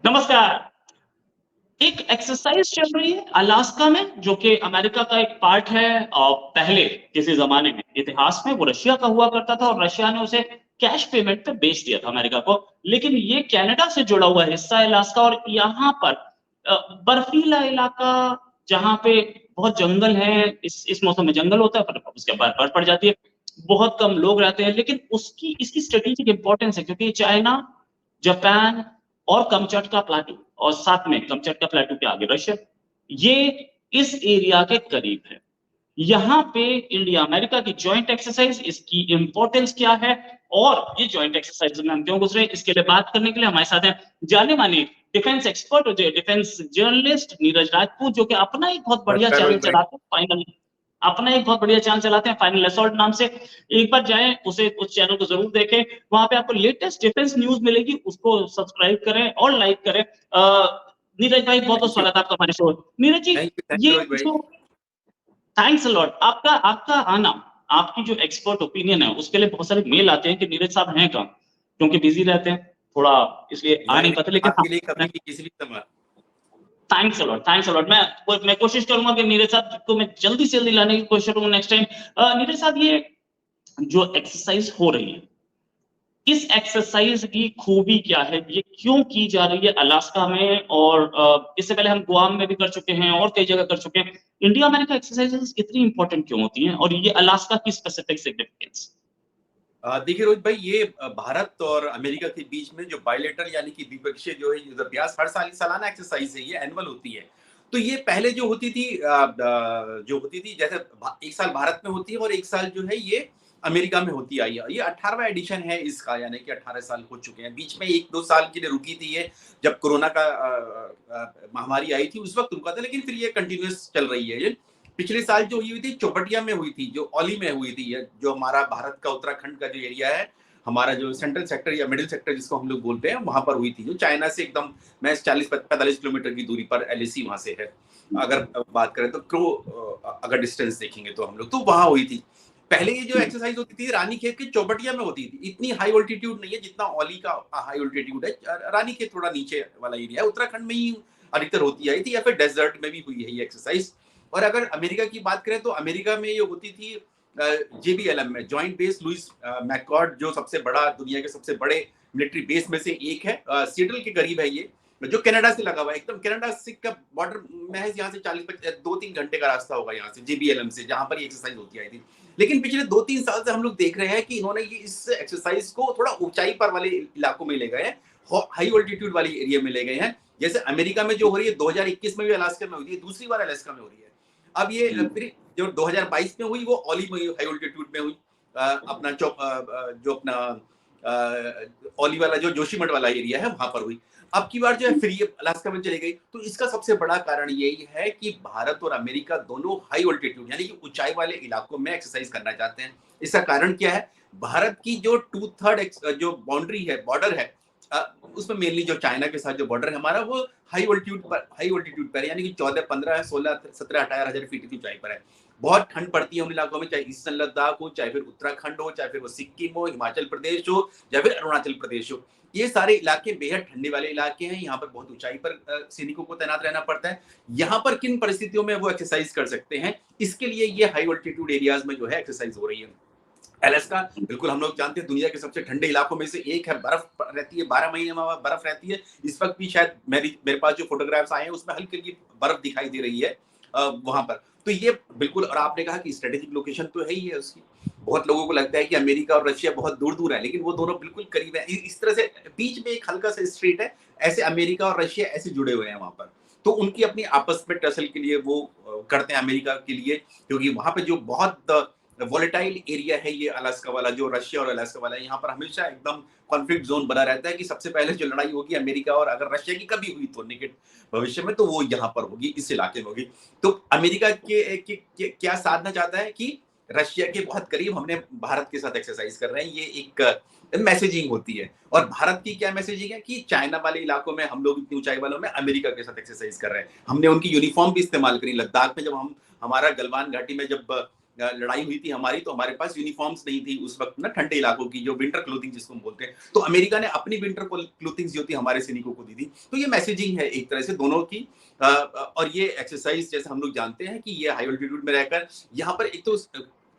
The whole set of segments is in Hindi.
नमस्कार। एक एक्सरसाइज चल रही है अलास्का में जो कि अमेरिका का एक पार्ट है। और पहले किसी जमाने में इतिहास में वो रशिया का हुआ करता था और रशिया ने उसे कैश पेमेंट पे बेच दिया था अमेरिका को। लेकिन ये कनाडा से जुड़ा हुआ हिस्सा है अलास्का, और यहाँ पर बर्फीला इलाका, जहाँ पे बहुत जंगल है। इस मौसम में जंगल होता है, पर उसके बाद बर्फ पड़ जाती है। बहुत कम लोग रहते हैं, लेकिन उसकी इसकी स्ट्रेटेजिक इंपॉर्टेंस है क्योंकि चाइना, जापान और कमचटका प्लाटू, और साथ में कमचटका प्लाटू के आगे रशिया, ये इस एरिया के करीब है। यहाँ पे इंडिया अमेरिका की जॉइंट एक्सरसाइज, इसकी इंपॉर्टेंस क्या है और ये जॉइंट एक्सरसाइज में हम क्यों घुस रहे हैं, इसके लिए बात करने के लिए हमारे साथ हैं जाने माने डिफेंस एक्सपर्ट और डिफेंस जर्नलिस्ट नीरज राजपूत, जो कि अपना एक बहुत बढ़िया नमस्कार चैनल रोहित भाई। चलाते हैं फाइनल अपना एक बहुत बढ़िया चैनल चलाते हैं फाइनल असॉल्ट नाम से। एक बार जाएं उस चैनल को जरूर देखें, वहां पे आपको लेटेस्ट डिफेंस न्यूज मिलेगी, उसको सब्सक्राइब करें और लाइक करें। नीरज भाई, बहुत बहुत थैंक यू स्वागत है आपका हमारे show. Neeraj ji, thank you ये रोहित भाई। जो थैंक्स अ लॉट, आपका आपका आना, आपकी जो एक्सपर्ट ओपिनियन है उसके लिए बहुत सारे मेल आते हैं कि नीरज साहब हैं कहाँ, क्योंकि बिजी रहते हैं थोड़ा, इसलिए आ नहीं पाते। लेकिन आपके लिए कभी भी किसी भी समय। Thanks a lot, thanks a lot. मैं कोशिश करूंगा कि नीरज साहब को मैं जल्दी से जल्दी लाने की कोशिश करूंगा नेक्स्ट टाइम। नीरज साहब, ये जो एक्सरसाइज हो रही है, इस एक्सरसाइज की खूबी क्या है, ये क्यों की जा रही है अलास्का में, और इससे पहले हम गुआम में भी कर चुके हैं और कई जगह कर चुके हैं। इंडिया अमेरिका एक्सरसाइजेस इतनी इंपॉर्टेंट क्यों होती हैं, और ये अलास्का की स्पेसिफिक सिग्निफिकेंस? देखिए रोहित भाई, ये भारत और अमेरिका के बीच में जो बायलेटरल यानी कि द्विपक्षीय जो है युद्धाभ्यास हर साल सालाना एक्सरसाइज है, ये एनुअल होती है। तो ये पहले जो होती थी जैसे एक साल भारत में होती है और एक साल जो है ये अमेरिका में होती आई है। ये 18वां एडिशन है इसका, यानी कि 18 साल हो चुके हैं। बीच में 1-2 साल के लिए रुकी थी ये, जब कोरोना का महामारी आई थी उस वक्त रुका था, लेकिन फिर ये कंटिन्यूअस चल रही है ये। पिछले साल जो हुई थी चौपटिया में हुई थी, जो औली में हुई थी, जो हमारा भारत का उत्तराखंड का जो एरिया है, हमारा जो सेंट्रल सेक्टर या मिडिल सेक्टर जिसको हम लोग बोलते हैं, वहां पर हुई थी, जो चाइना से एकदम मैं 40-45 किलोमीटर की दूरी पर एलएसी वहां से है। अगर बात करें तो अगर डिस्टेंस देखेंगे तो हम लोग तो वहां हुई थी। पहले ये जो एक्सरसाइज होती थी रानीखेत के चौपटिया में होती थी। इतनी हाई ऑल्टीट्यूड नहीं है जितना औली का हाई ऑल्टीट्यूड है। रानीखेत थोड़ा नीचे वाला एरिया है, उत्तराखंड में ही अधिकतर होती आई थी, या फिर डेजर्ट में भी हुई है ये एक्सरसाइज। और अगर अमेरिका की बात करें तो अमेरिका में ये होती थी जेबीएलएम में, जॉइंट बेस लुइस मैककॉर्ड, जो सबसे बड़ा दुनिया के सबसे बड़े मिलिट्री बेस में से एक है। सिएटल के करीब है ये, जो कनाडा से लगा हुआ है, एकदम कनाडा से का बॉर्डर महज यहाँ से 2-3 घंटे का रास्ता होगा यहाँ से, जेबीएलएम से, जहां पर ये एक्सरसाइज होती आई थी। लेकिन पिछले 2-3 साल से हम लोग देख रहे हैं कि इन्होंने ये इस एक्सरसाइज को थोड़ा ऊंचाई पर वाले इलाकों में ले गए हैं, हाई ऑल्टीट्यूड वाली एरिया में ले गए हैं। जैसे अमेरिका में जो हो रही है 2021 में भी अलास्का में हुई है, दूसरी बार अलास्का में हो रही है। अब ये फिर जो 2022 में हुई वो ओली में, हाई ऑल्टीट्यूड में हुई। अपना जो अपना ओली वाला जो जोशीमठ वाला एरिया है वहां पर हुई। अब की बार जो है फिर ये अलास्का में चली गई। तो इसका सबसे बड़ा कारण यही है कि भारत और अमेरिका दोनों हाई ऑल्टीट्यूड यानी कि ऊंचाई वाले इलाकों में एक्सरसाइज करना चाहते हैं। इसका कारण क्या है? भारत की जो 2/3 जो बाउंड्री है, बॉर्डर है, उसमें मेनली जो चाइना के साथ जो बॉर्डर है हमारा, वो हाई ऑल्टीट्यूड पर, यानी कि 14, 15, 16, 17, 18 हजार फीट की ऊंचाई पर है। बहुत ठंड पड़ती है उन इलाकों में, चाहे ईस्टर्न लद्दाख हो, चाहे फिर उत्तराखंड हो, चाहे फिर वो सिक्किम हो, हिमाचल प्रदेश हो, या फिर अरुणाचल प्रदेश हो। ये सारे इलाके बेहद ठंडे वाले इलाके हैं। यहाँ पर बहुत ऊंचाई पर सैनिकों को तैनात रहना पड़ता है। यहाँ पर किन परिस्थितियों में वो एक्सरसाइज कर सकते हैं, इसके लिए ये हाई ऑल्टीट्यूड एरियाज में जो है एक्सरसाइज हो रही है। अलास्का बिल्कुल हम लोग जानते हैं दुनिया के सबसे ठंडे इलाकों में से एक है। बर्फ रहती है, 12 महीने में बर्फ रहती है। इस वक्त भी शायद मेरे पास जो फोटोग्राफ्स आए हैं उसमें हल्की हल्की बर्फ दिखाई दे रही है वहां पर। तो ये बिल्कुल, और आपने कहा कि स्ट्रेटेजिक लोकेशन तो है ही है उसकी। बहुत लोगों को लगता है कि अमेरिका और रशिया बहुत दूर दूर है, लेकिन वो दोनों बिल्कुल करीब है। इस तरह से बीच में एक हल्का सा स्ट्रेट है, ऐसे अमेरिका और रशिया ऐसे जुड़े हुए हैं वहां पर। तो उनकी अपनी आपस में टसल के लिए वो करते हैं अमेरिका के लिए, क्योंकि वहां पे जो बहुत वॉलेटाइल एरिया है ये अलास्का वाला, जो रशिया और अलास्का वाला है, यहाँ पर हमेशा एकदम कॉन्फ्लिक्ट जोन बना रहता है कि सबसे पहले जो लड़ाई होगी अमेरिका और अगर रशिया की कभी हुई तो निकट भविष्य में, तो वो यहाँ पर होगी, इस इलाके में होगी। तो अमेरिका के क्या साधना चाहता है कि रशिया के बहुत करीब हमने भारत के साथ एक्सरसाइज कर रहे हैं, ये एक मैसेजिंग होती है। और भारत की क्या मैसेजिंग है कि चाइना वाले इलाकों में हम लोग इतनी ऊंचाई वालों में अमेरिका के साथ एक्सरसाइज कर रहे हैं। हमने उनकी यूनिफॉर्म भी इस्तेमाल करी लद्दाख में, जब हम हमारा गलवान घाटी में जब लड़ाई हुई थी हमारी, तो हमारे पास यूनिफॉर्म्स नहीं थी उस वक्त ना, ठंडे इलाकों की जो विंटर क्लोथिंग जिसको हम बोलते हैं, तो अमेरिका ने अपनी विंटर क्लोथिंग जो थी हमारे सैनिकों को दी थी। तो ये मैसेजिंग है एक तरह से दोनों की। और ये एक्सरसाइज जैसे हम लोग जानते हैं कि ये हाई अल्टीट्यूड में रहकर यहाँ पर एक तो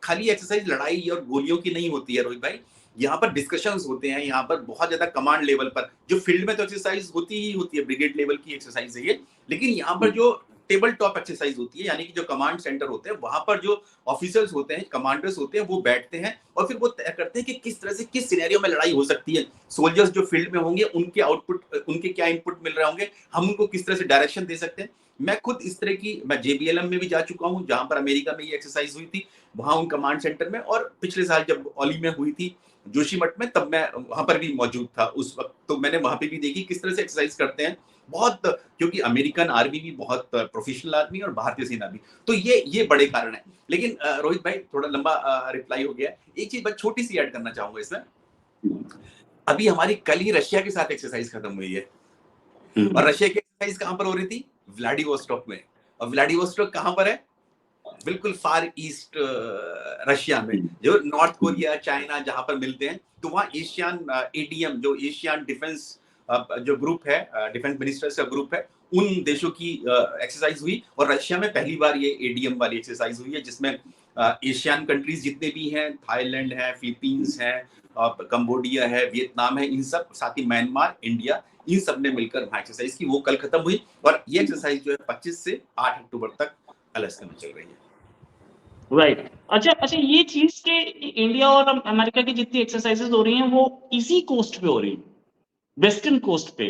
खाली एक्सरसाइज लड़ाई और गोलियों की नहीं होती है रोहित भाई, यहाँ पर डिस्कशंस होते हैं, यहाँ पर बहुत ज्यादा कमांड लेवल पर, जो फील्ड में तो एक्सरसाइज होती ही होती है, ब्रिगेड लेवल की एक्सरसाइज है ये, लेकिन यहाँ पर जो टेबल टॉप एक्सरसाइज होती है, यानी कि जो कमांड सेंटर होते हैं वहां पर जो ऑफिसर्स होते हैं, कमांडर्स होते हैं, वो बैठते हैं और फिर वो तय करते हैं कि किस तरह से किस सिनेरियो में लड़ाई हो सकती है। सोल्जर्स जो फील्ड में होंगे उनके आउटपुट, उनके क्या इनपुट मिल रहे होंगे, हम उनको किस तरह से डायरेक्शन दे सकते हैं। मैं खुद इस तरह की, मैं जेबीएलएम में भी जा चुका हूँ जहां पर अमेरिका में ये एक्सरसाइज हुई थी, वहां उन कमांड सेंटर में, और पिछले साल जब ओली में हुई थी जोशीमठ में, तब मैं वहां पर भी मौजूद था उस वक्त, तो मैंने वहां पे भी देखी किस तरह से एक्सरसाइज करते हैं बहुत, क्योंकि अमेरिकन आर्मी भी बहुत प्रोफेशनल आर्मी और भारतीय सेना भी, तो ये बड़े कारण है। लेकिन रोहित भाई थोड़ा लंबा रिप्लाई हो गया, एक चीज बस छोटी सी ऐड करना चाहूंगा इसमें। अभी हमारी कल ही रशिया के साथ एक्सरसाइज खत्म हुई है, और रशिया की एक्सरसाइज कहां पर हो रही थी? व्लादिवोस्टॉक में। और व्लादिवोस्टॉक कहां पर है? बिल्कुल फार ईस्ट रशिया में, जो नॉर्थ कोरिया चाइना जहां पर मिलते हैं, तो वहां एशियन एडीएम, जो एशियन डिफेंस जो ग्रुप है, डिफेंस मिनिस्टर्स का ग्रुप है, उन देशों की एक्सरसाइज हुई, और रशिया में पहली बार ये एडीएम वाली एक्सरसाइज हुई है, जिसमें एशियन कंट्रीज जितने भी हैं, थाईलैंड है, फिलीपींस है, कंबोडिया है, वियतनाम है, इन सब, साथ ही म्यांमार, इंडिया, इन सब ने मिलकर वहां एक्सरसाइज की, वो कल खत्म हुई, और ये एक्सरसाइज जो है 25 से 8 अक्टूबर तक अलास्का में चल रही है। राइट। अच्छा अच्छा, ये चीज के इंडिया और अमेरिका की जितनी एक्सरसाइजेस हो रही हैं वो इसी कोस्ट पे हो रही हैं, वेस्टर्न कोस्ट पे,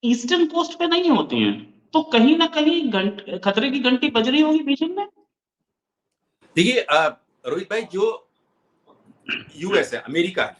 ईस्टर्न कोस्ट पे नहीं होती हैं, तो कहीं ना कहीं खतरे की घंटी बज रही होगी बीजिंग में। देखिए रोहित भाई, जो यूएस है, अमेरिका है,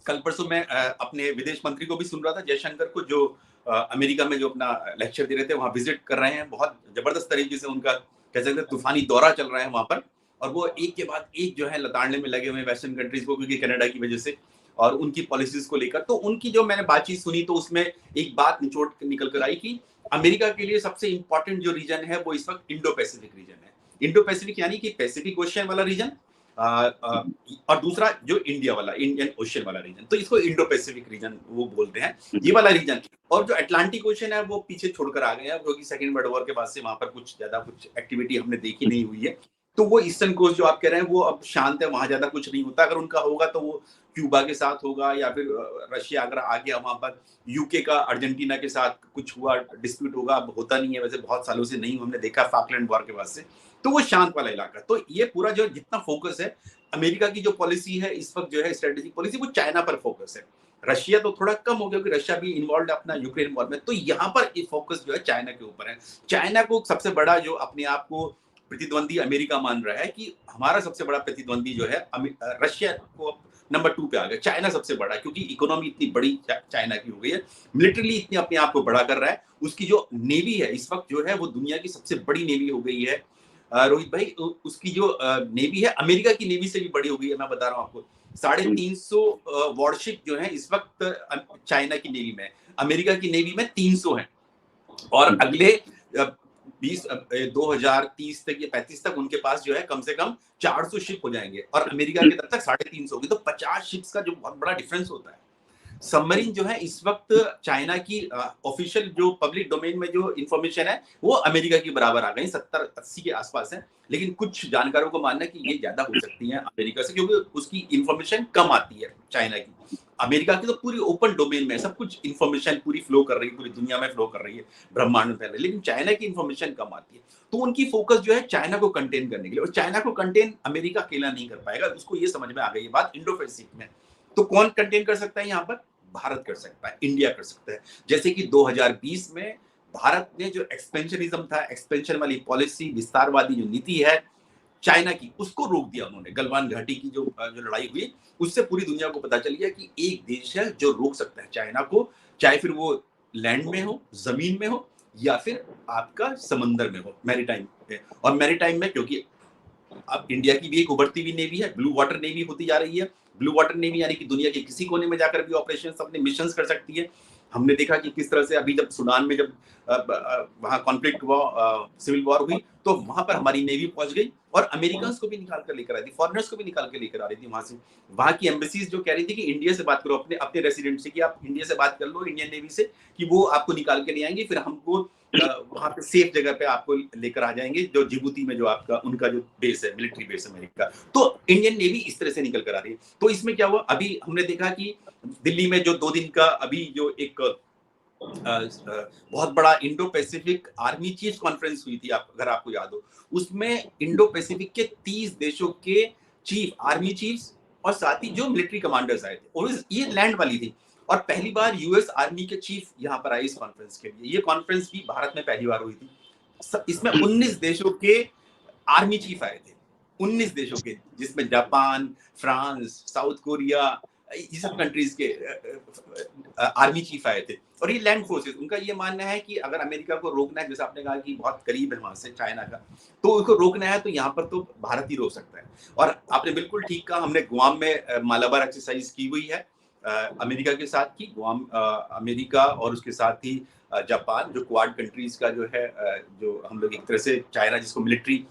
कल परसों मैं अपने विदेश मंत्री को भी सुन रहा था, जयशंकर को, जो अमेरिका में जो अपना लेक्चर दे रहे थे, वहां विजिट कर रहे हैं, बहुत जबरदस्त तरीके से उनका कह सकते हैं तूफानी दौरा चल रहा है वहां पर, और वो एक के बाद एक जो है लताड़ने में लगे हुए हैं वेस्टर्न कंट्रीज को, क्योंकि कनाडा की वजह से और उनकी पॉलिसीज को लेकर। तो उनकी जो मैंने बातचीत सुनी, तो उसमें एक बात निचोड़ निकल कर आई कि अमेरिका के लिए सबसे इंपॉर्टेंट जो रीजन है वो इस वक्त इंडो पैसिफिक रीजन है। इंडो पैसिफिक यानी कि पैसिफिक ओशियन वाला रीजन, और दूसरा जो इंडिया वाला, इंडियन ओशियन वाला रीजन, तो इसको इंडो पैसिफिक रीजन वो बोलते हैं, ये वाला रीजन। और जो अटलांटिक ओशियन है वो पीछे छोड़कर आ गए हैं, क्योंकि सेकंड वर्ल्ड वॉर के बाद से वहां पर कुछ ज्यादा कुछ एक्टिविटी हमने देखी नहीं हुई है। तो वो ईस्टर्न कोस्ट जो आप कह रहे हैं वो अब शांत है, वहां ज्यादा कुछ नहीं होता, अगर उनका होगा तो वो क्यूबा के साथ होगा, या फिर रशिया अगर आ गया वहां पर, यूके का अर्जेंटीना के साथ कुछ हुआ डिस्प्यूट होगा, अब होता नहीं है वैसे, बहुत सालों से नहीं हमने देखा फाकलैंड वॉर के बाद से, तो वो शांत वाला इलाका। तो ये पूरा जो जितना फोकस है अमेरिका की, जो पॉलिसी है इस वक्त जो है स्ट्रेटेजिक पॉलिसी, वो चाइना पर फोकस है। रशिया तो थोड़ा कम हो गया, क्योंकि रशिया भी इन्वॉल्व है अपना यूक्रेन वॉर में, तो यहाँ पर फोकस जो है चाइना के ऊपर है। चाइना को सबसे बड़ा जो अपने आप को प्रतिद्वंदी अमेरिका मान रहा है कि हमारा सबसे बड़ा प्रतिद्वंदी जो है रशिया को नंबर 2 पे आ गया, चाइना सबसे बड़ा, क्योंकि इकोनॉमी इतनी बड़ी चाइना की हो गई है, मिलिट्रीली इतनी अपने आप को बड़ा कर रहा है, उसकी जो नेवी है इस वक्त जो है वो दुनिया की सबसे बड़ी नेवी हो गई है रोहित भाई। उसकी जो नेवी है अमेरिका की नेवी से भी बड़ी हो गई है, मैं बता रहा हूँ आपको। 350 वॉरशिप जो है इस वक्त चाइना की नेवी में, अमेरिका की नेवी में 300 है, और अगले 2030 तक या 35 तक उनके पास जो है कम से कम 400 शिप हो जाएंगे, और अमेरिका के तब तक 350 होगी, तो 50 शिप्स का जो बहुत बड़ा डिफरेंस होता है। सबमरीन जो है इस वक्त चाइना की ऑफिशियल जो पब्लिक डोमेन में जो इंफॉर्मेशन है वो अमेरिका की बराबर आ गई, 70-80 के आसपास है, लेकिन कुछ जानकारों को मानना है कि ये ज्यादा हो सकती है अमेरिका से, क्योंकि उसकी इंफॉर्मेशन कम आती है चाइना की। अमेरिका की तो पूरी ओपन डोमेन में सब कुछ इंफॉर्मेशन पूरी फ्लो कर रही है, पूरी दुनिया में फ्लो कर रही है, ब्रह्मांड में फैल रही है, लेकिन चाइना की इंफॉर्मेशन कम आती है। तो उनकी फोकस जो है चाइना को कंटेन करने के लिए, और चाइना को कंटेन अमेरिका अकेला नहीं कर पाएगा, उसको ये समझ में आ गई बात इंडो पैसिफिक में। तो कौन कंटेन कर सकता है यहाँ पर? भारत कर सकता है, इंडिया कर सकता है। जैसे कि 2020 में भारत ने जो एक्सपेंशनिज्म था, एक्सपेंशन वाली पॉलिसी, विस्तारवादी जो नीति है चाइना की, उसको रोक दिया उन्होंने। गलवान घाटी की जो लड़ाई हुई, उससे पूरी दुनिया को पता चल गया कि एक देश है जो रोक सकता है चाइना को, चाहे फिर वो लैंड में हो, जमीन में हो, या फिर आपका समंदर में हो, मैरीटाइम में। और मैरीटाइम में क्योंकि अब इंडिया की भी एक उभरती हुई नेवी है, ब्लू वाटर नेवी होती जा रही है। ब्लू वाटर नेवी यानी कि दुनिया के किसी कोने में जाकर भी ऑपरेशन अपने मिशन कर सकती है। हमने देखा कि किस तरह से अभी जब सूडान में जब वहां कॉन्फ्लिक्ट हुआ, सिविल वॉर हुई, तो वहां पर हमारी नेवी पहुंच गई और अमेरिकन को भी निकाल कर लेकर आई थी, फॉरेनर्स को भी निकाल कर लेकर आ रही थी वहां से। वहां की एम्बेसीज जो कह रही थी कि इंडिया से बात करो, अपने अपने रेसिडेंट से, कि आप इंडिया से बात कर लो, इंडियन नेवी से, कि वो आपको निकाल के ले आएंगे, फिर हमको वहां पे सेफ जगह पे आपको लेकर आ जाएंगे, जो जिबूती में जो आपका उनका जो बेस है, मिलिट्री बेस अमेरिका। तो इंडियन नेवी इस तरह से निकल कर आ रही है। तो इसमें क्या हुआ, अभी हमने देखा कि दिल्ली में जो 2 दिन का अभी जो एक बहुत बड़ा Indo Pacific army chief conference हुई थी, अगर आपको याद हो, उसमें इंडो पैसिफिक के 30 देशों के चीफ, आर्मी चीफ्स और साथ ही जो मिलिट्री कमांडर्स आए थे, और ये लैंड वाली थी। और पहली बार यूएस आर्मी के चीफ यहाँ पर आए इस कॉन्फ्रेंस के लिए। ये कॉन्फ्रेंस भी भारत में पहली बार हुई थी। इसमें 19 देशों के आर्मी चीफ आए थे, 19 देशों के, जिसमें जापान, फ्रांस, साउथ कोरिया, ये सब कंट्रीज के आर्मी चीफ आए थे। और ये लैंड फोर्सेस, उनका ये मानना है कि अगर अमेरिका को रोकना है, जैसे आपने कहा कि बहुत करीब है वहां से चाइना का, तो उसको रोकना है तो यहाँ पर तो भारत ही रोक सकता है। और आपने बिल्कुल ठीक कहा, हमने गुआम में मालाबार एक्सरसाइज की हुई है अमेरिका के साथ की। गुआम अमेरिका और उसके साथ ही जापान, जो क्वाड कंट्रीज का जो है, जो हम लोग एक तरह से चाइना जिसको मिलिट्री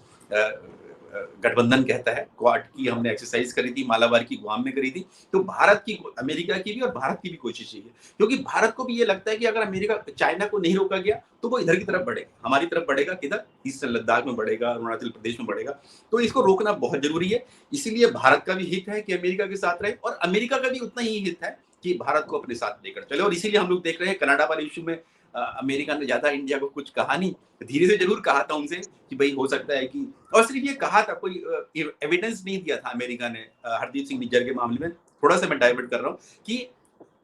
गठबंधन कहता है, क्वाड की हमने एक्सरसाइज करी थी, मालाबार की गुआम में करी थी। तो भारत की, अमेरिका की भी और भारत की भी कोशिश यही है, क्योंकि भारत को भी ये लगता है कि अगर अमेरिका चाइना को नहीं रोका गया तो वो इधर की तरफ बढ़ेगा, हमारी तरफ बढ़ेगा, किधर, ईस्टर्न लद्दाख में बढ़ेगा, अरुणाचल प्रदेश में बढ़ेगा। तो इसको रोकना बहुत जरूरी है। इसीलिए भारत का भी हित है कि अमेरिका के साथ रहे, और अमेरिका का भी उतना ही हित है कि भारत को अपने साथ लेकर चले। और इसीलिए हम लोग देख रहे हैं कनाडा वाले इश्यू में अमेरिका ने ज्यादा इंडिया को कुछ कहा नहीं, धीरे से जरूर कहा था उनसे कि भाई हो सकता है कि, और सिर्फ ये कहा था, कोई एविडेंस नहीं दिया था अमेरिका ने हरदीप सिंह निज्जर के मामले में। थोड़ा सा मैं डाइवर्ट कर रहा हूँ कि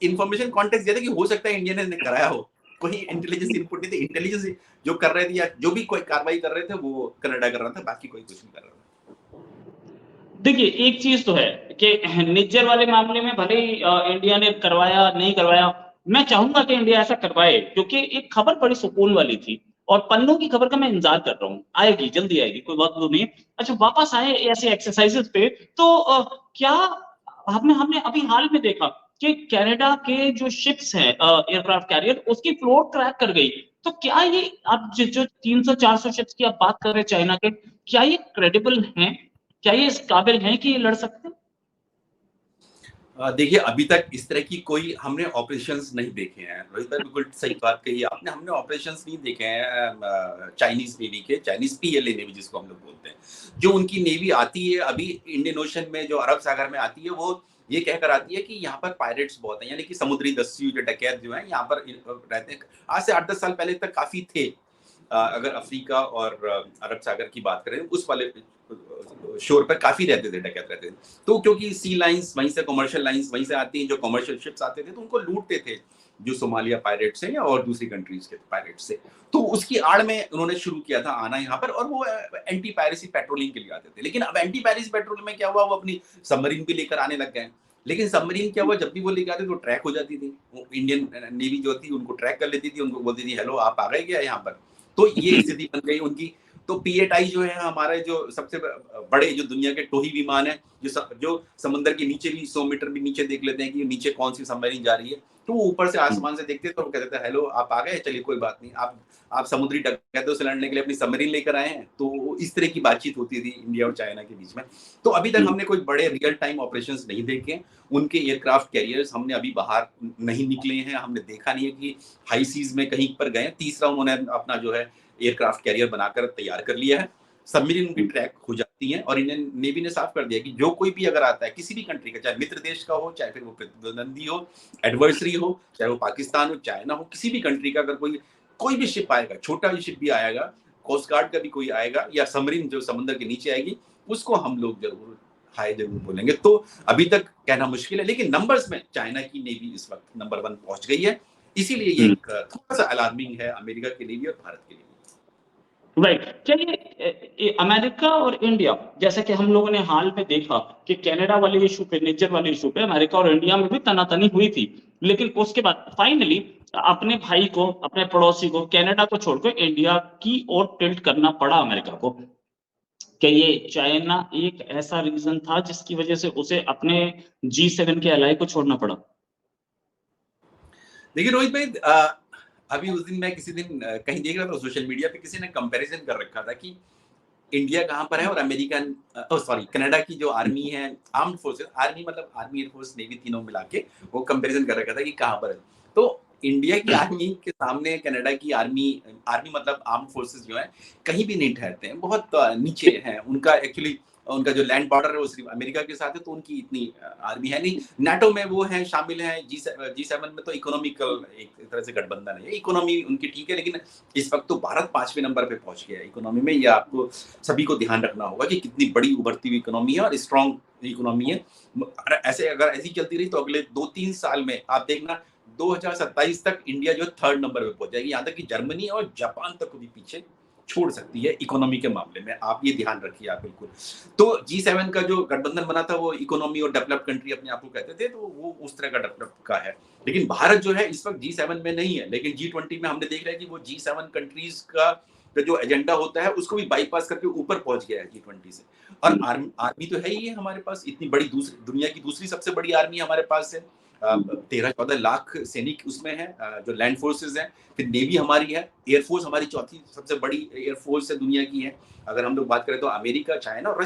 इंफॉर्मेशन कॉन्टेक्स्ट दिया था कि हो सकता है इंडिया ने कराया हो, कोई इंटेलिजेंस इनपुट नहीं थे। इंटेलिजेंस जो कर रहे थे या जो भी कोई कार्रवाई कर रहे थे वो कनाडा कर रहा था, बाकी कोई कुछ नहीं कर रहा था। देखिए, एक चीज तो है कि निज्जर वाले मामले में भले ही इंडिया ने करवाया नहीं करवाया, मैं चाहूंगा कि इंडिया ऐसा करवाए, क्योंकि एक खबर बड़ी सुकून वाली थी और पन्नों की खबर का मैं इंतजार कर रहा हूँ, आएगी, जल्दी आएगी, कोई बात तो नहीं है। अच्छा, वापस आए ऐसे एक्सरसाइजेस पे, तो क्या हमने हमने अभी हाल में देखा कि कनाडा के जो शिप्स हैं, एयरक्राफ्ट कैरियर, उसकी फ्लोट क्रैक कर गई। तो क्या ये अब जो 300-400 शिप्स की आप बात कर रहे हैं चाइना के, क्या ये क्रेडिबल हैं? क्या ये इस काबिल हैं कि ये लड़ सकते हैं? देखिए, अभी तक इस तरह की कोई हमने ऑपरेशंस नहीं देखे हैं। रोहित भाई बिल्कुल सही बात कही आपने, हमने ऑपरेशंस नहीं देखे हैं चाइनीज नेवी के, चाइनीज पीएलए नेवी जिसको हम लोग बोलते हैं। जो उनकी नेवी आती है अभी इंडियन ओशन में, जो अरब सागर में आती है, वो ये कहकर आती है कि यहाँ पर पायरेट्स बहुत हैं, यानी कि समुद्री दस्यु, जो डकैत जो है यहाँ पर रहते हैं। आज से 8-10 साल पहले तक काफी थे। अगर अफ्रीका और अरब सागर की बात करें, उस वाले शोर पर काफी रहते थे, डकैत रहते थे। तो क्योंकि सी लाइंस वहीं से, कमर्शियल लाइंस वहीं से आती हैं, जो कमर्शियल शिप्स आते थे तो उनको लूटते थे, जो सोमालिया पायरेट्स हैं या और दूसरी कंट्रीज के पायरेट्स से। तो उसकी आड़ में उन्होंने शुरू किया था आना यहाँ पर, और वो एंटी पायरेसी पेट्रोलिंग के लिए आते थे। लेकिन अब एंटी पायरेसी पेट्रोलिंग में क्या हुआ, वो अपनी सबमरीन भी लेकर आने लग गए। लेकिन सबमरीन क्या हुआ, जब भी वो लेके आते तो ट्रैक हो जाती थी। इंडियन नेवी जो थी उनको ट्रैक कर लेती थी, उनको बोलती थी हेलो आप आ गए क्या यहाँ पर। तो ये स्थिति बन गई उनकी। तो पीएटाई जो है हमारे जो सबसे बड़े जो दुनिया के टोही विमान है, जो समंदर के नीचे भी 100 मीटर भी नीचे देख लेते हैं कि नीचे कौन सी सबमरीन जा रही है, तो वो ऊपर से आसमान से देखते तो वो कहते थे हेलो आप आ गए, चलिए कोई बात नहीं, आप समुद्री डकैतों से लड़ने के लिए अपनी सबमरीन लेकर आए हैं। तो इस तरह की बातचीत होती थी इंडिया और चाइना के बीच में। तो अभी तक हमने कोई बड़े रियल टाइम ऑपरेशंस नहीं देखे। उनके एयरक्राफ्ट कैरियर्स हमने अभी बाहर नहीं निकले हैं, हमने देखा नहीं है कि हाई सीज में कहीं पर गए। तीसरा उन्होंने अपना जो है एयरक्राफ्ट कैरियर बनाकर तैयार कर लिया है। सबमरीन भी ट्रैक हो जाती हैं, और इंडियन नेवी ने साफ कर दिया कि जो कोई भी अगर आता है किसी भी कंट्री का, चाहे मित्र देश का हो, चाहे फिर वो प्रतिद्वंदी हो, एडवर्सरी हो, चाहे वो पाकिस्तान हो, चाइना हो, किसी भी कंट्री का अगर कोई भी शिप आएगा, छोटा भी शिप भी आएगा, कोस्ट गार्ड का भी कोई आएगा, या सबमरीन जो समुद्र के नीचे आएगी, उसको हम लोग जरूर हाय जरूर बोलेंगे। तो अभी तक कहना मुश्किल है, लेकिन नंबर्स में चाइना की नेवी इस वक्त नंबर 1 पहुंच गई है। इसीलिए ये थोड़ा सा अलार्मिंग है अमेरिका के लिए भी और भारत के लिए। राइट, चलिए, अमेरिका और इंडिया, जैसे कि हम लोगों ने हाल में देखा कि कनाडा वाले इशू पे, निज्जर वाले इशू पे अमेरिका और इंडिया में भी तनातनी हुई थी, लेकिन उसके बाद फाइनली अपने भाई को, अपने पड़ोसी को, कनाडा को छोड़कर इंडिया की ओर टिल्ट करना पड़ा अमेरिका को। कि ये चाइना एक ऐसा रीजन था जिसकी वजह से उसे अपने G7 के एलाई को छोड़ना पड़ा? देखिए रोहित भाई, अभी उस दिन मैं किसी दिन कहीं देख रहा था सोशल मीडिया पे, किसी ने कंपैरिजन कर रखा था कि इंडिया कहाँ पर है और अमेरिकन सॉरी कनाडा की जो आर्मी है, आर्म्ड फोर्सेस, आर्मी मतलब आर्मी, एयरफोर्स, नेवी तीनों मिला के वो कंपैरिजन कर रखा था कि कहाँ पर है। तो इंडिया की आर्मी के सामने कनाडा की आर्मी, आर्मी मतलब आर्म्ड फोर्सेस जो है कहीं भी नहीं ठहरते हैं, बहुत नीचे हैं। उनका एक्चुअली उनका जो लैंड बॉर्डर है वो सिर्फ अमेरिका के साथ है, तो उनकी इतनी आर्मी है नहीं। नाटो में वो हैं, शामिल हैं, G7 में तो इकोनॉमिकल एक तरह से गठबंधन है, इकोनॉमी उनकी ठीक है, लेकिन इस वक्त तो भारत 5वें नंबर पे पहुंच गया है इकोनॉमी में। ये आपको सभी को ध्यान रखना होगा कि कितनी बड़ी उभरती हुई इकोनॉमी है और स्ट्रॉन्ग इकोनॉमी है। ऐसे अगर ऐसी चलती रही तो अगले 2-3 साल में आप देखना 2027 तक इंडिया जो 3rd नंबर पे पहुंच जाएगी, यहाँ तक कि जर्मनी और जापान तक को भी पीछे छोड़ सकती है इकोनॉमी के मामले में। आप ये ध्यान रखिए आप बिल्कुल। तो G7 का जो गठबंधन बना था वो इकोनॉमी और डेवलप्ड कंट्री अपने आप को कहते थे, तो वो उस तरह का डेवलप का है। लेकिन भारत जो है इस वक्त G7 में नहीं है, लेकिन G20 में हमने देख रहा है कि वो G7 कंट्रीज का जो एजेंडा होता है उसको भी बाईपास करके ऊपर पहुंच गया है G20 से। और आर्मी तो है ही है हमारे पास, इतनी बड़ी दुनिया की दूसरी सबसे बड़ी आर्मी हमारे पास है। 13-14 लाख सैनिक उसमें है, जो लैंड फोर्सेस है। फिर नेवी हमारी है, एयरफोर्स हमारी चौथी सबसे बड़ी एयरफोर्स है दुनिया की है। अगर हम लोग बात करें तो अमेरिका, चाइना और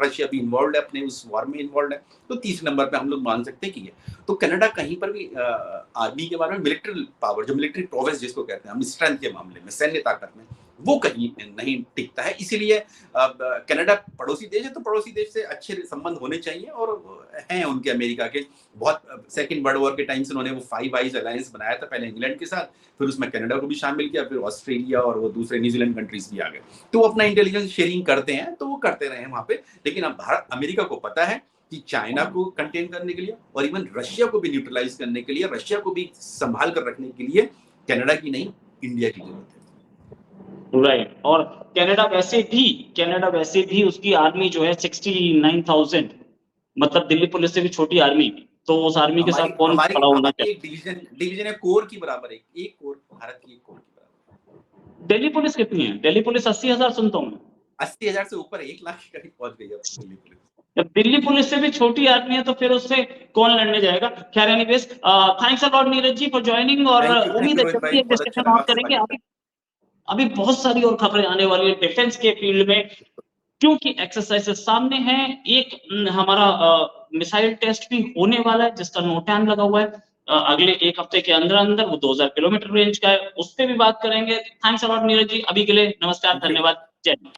रशिया भी इन्वॉल्व है, अपने उस वॉर में इन्वॉल्व है। तो तीसरे नंबर पे हम लोग मान सकते हैं कि ये तो कनाडा कहीं पर भी आर्मी के बारे में, मिलिट्री पावर जो मिलिट्री प्रोवेस जिसको कहते हैं हम, स्ट्रेंथ के मामले में, सैन्य ताकत में, वो कहीं नहीं टिकता है। इसीलिए कनाडा पड़ोसी देश है, तो पड़ोसी देश से अच्छे संबंध होने चाहिए, और हैं उनके अमेरिका के। बहुत सेकेंड वर्ल्ड वॉर के टाइम से उन्होंने वो 5 आइज अलायंस बनाया था, पहले इंग्लैंड के साथ, फिर उसमें कनाडा को भी शामिल किया, फिर ऑस्ट्रेलिया और वो दूसरे न्यूजीलैंड कंट्रीज भी आ गए। तो वो अपना इंटेलिजेंस शेयरिंग करते हैं, तो वो करते रहे वहां पे। लेकिन अब भारत, अमेरिका को पता है कि चाइना को कंटेन करने के लिए और इवन रशिया को भी न्यूट्रलाइज करने के लिए, रशिया को भी संभाल कर रखने के लिए कनाडा की नहीं, इंडिया की जरूरत है। राइट। और कनाडा वैसे भी उसकी आर्मी जो है 69,000, मतलब दिल्ली पुलिस से भी छोटी आर्मी, तो उस आर्मी के साथ कौन खड़ा होना हमारी एक डिवीजन है, कोर की बराबर है, एक कोर, भारत की एक कोर की बराबर। दिल्ली पुलिस कितनी है? दिल्ली पुलिस 80,000 सुनता हूँ। 80,000 से ऊपर, 1 लाख के करीब पहुंच गई है दिल्ली पुलिस। जब दिल्ली पुलिस से भी छोटी आर्मी है तो फिर उससे कौन लड़ने जाएगा? खैर anyways, thanks a lot Neeraj ji for joining, और उम्मीद है रोहित भाई, जल्दी एक बहुत अच्छा डिस्कशन लगा और आपसे करेंगे। बात करके। अभी बहुत सारी और खबरें आने वाली है डिफेंस के फील्ड में, क्योंकि एक्सरसाइजेस सामने हैं। एक हमारा मिसाइल टेस्ट भी होने वाला है जिसका नोटैम लगा हुआ है अगले 1 हफ्ते के अंदर अंदर, वो 2000 किलोमीटर रेंज का है, उस पर भी बात करेंगे। थैंक्स अ लॉट नीरज जी, अभी के लिए नमस्कार, धन्यवाद, जय हिंद।